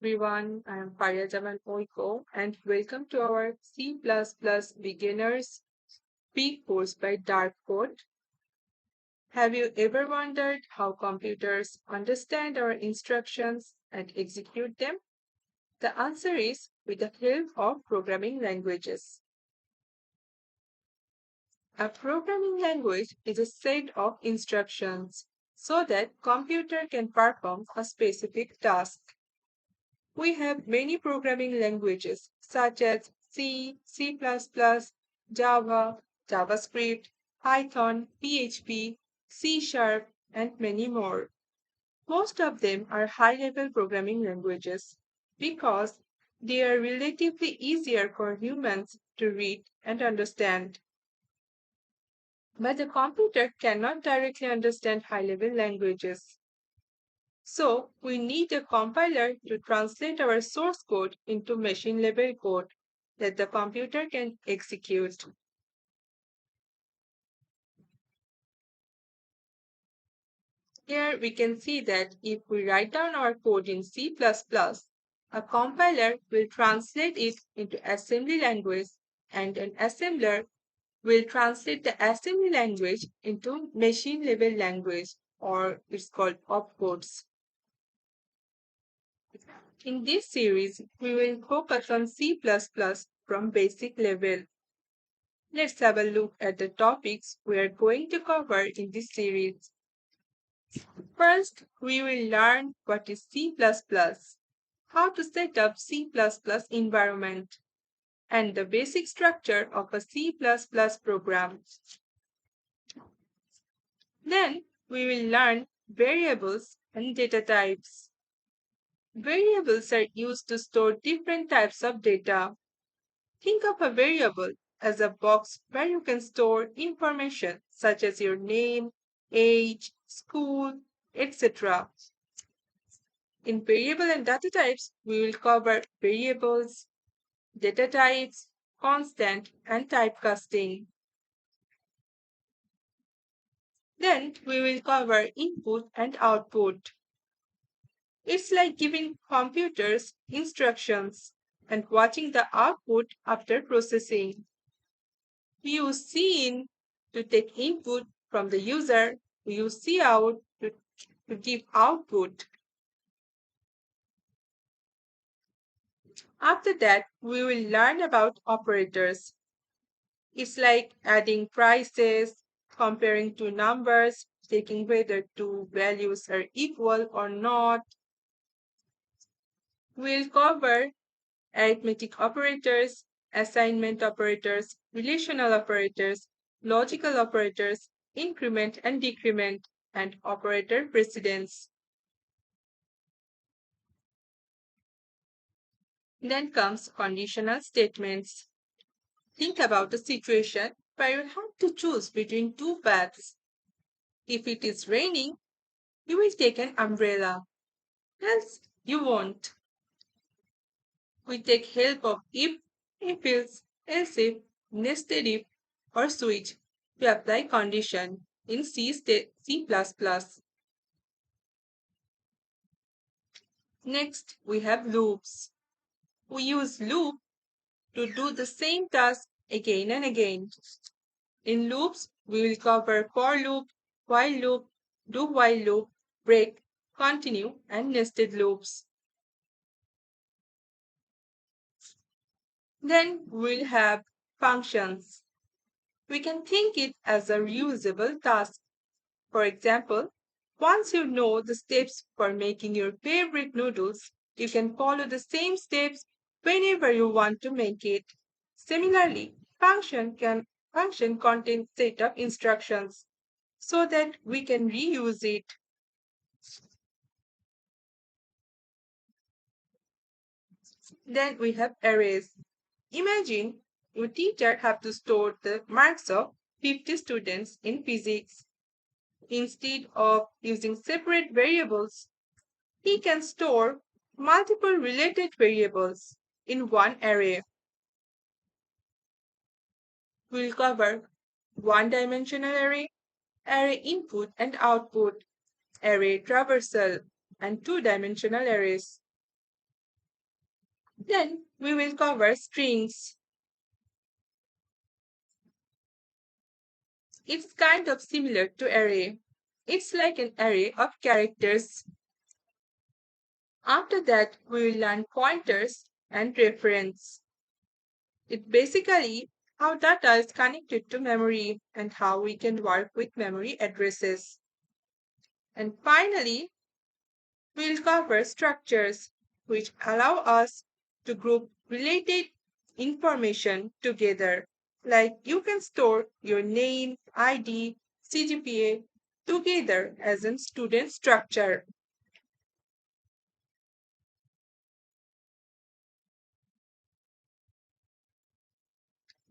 everyone. I am Jaman Oiko and welcome to our C++ Beginners Speak course by Dark Code. Have you ever wondered how computers understand our instructions and execute them? The answer is with the help of programming languages. A programming language is a set of instructions so that computer can perform a specific task. We have many programming languages such as C, C++, Java, JavaScript, Python, PHP, C Sharp, and many more. Most of them are high level programming languages because they are relatively easier for humans to read and understand. But the computer cannot directly understand high level languages. So we need a compiler to translate our source code into machine level code that the computer can execute. Here we can see that if we write down our code in C++, a compiler will translate it into assembly language and an assembler will translate the assembly language into machine level language, or it's called opcodes. In this series, we will focus on C++ from basic level. Let's have a look at the topics we are going to cover in this series. First, we will learn what is C++, how to set up C++ environment, and the basic structure of a C++ program. Then, we will learn variables and data types. Variables are used to store different types of data. Think of a variable as a box where you can store information such as your name, age, school, etc. In variable and data types, we will cover variables, data types, constant, and typecasting. Then we will cover input and output. It's like giving computers instructions and watching the output after processing. We use cin to take input from the user. We use cout to give output. After that, we will learn about operators. It's like adding prices, comparing two numbers, checking whether two values are equal or not. We'll cover arithmetic operators, assignment operators, relational operators, logical operators, increment and decrement, and operator precedence. Then comes conditional statements. Think about a situation where you have to choose between two paths. If it is raining, you will take an umbrella, else you won't. We take help of if else if, nested if, or switch to apply condition in C++. Next, we have loops. We use loop to do the same task again and again. In loops, we will cover for loop, while loop, do while loop, break, continue, and nested loops. Then we'll have functions. We can think it as a reusable task. For example, once you know the steps for making your favorite noodles, you can follow the same steps whenever you want to make it. Similarly, function contain set of instructions so that we can reuse it. Then we have arrays. Imagine your teacher have to store the marks of 50 students in physics. Instead of using separate variables, he can store multiple related variables in one array. We'll cover one-dimensional array, array input and output, array traversal, and two-dimensional arrays. Then we will cover strings. It's kind of similar to array. It's like an array of characters. After that, we will learn pointers and reference. It basically how data is connected to memory and how we can work with memory addresses. And finally, we'll cover structures which allow us to group related information together. Like you can store your name, ID, CGPA together as a student structure.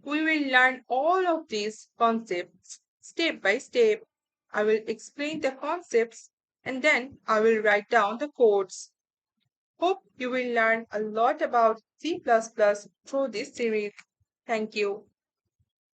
We will learn all of these concepts step by step. I will explain the concepts and then I will write down the codes. Hope you will learn a lot about C++ through this series. Thank you.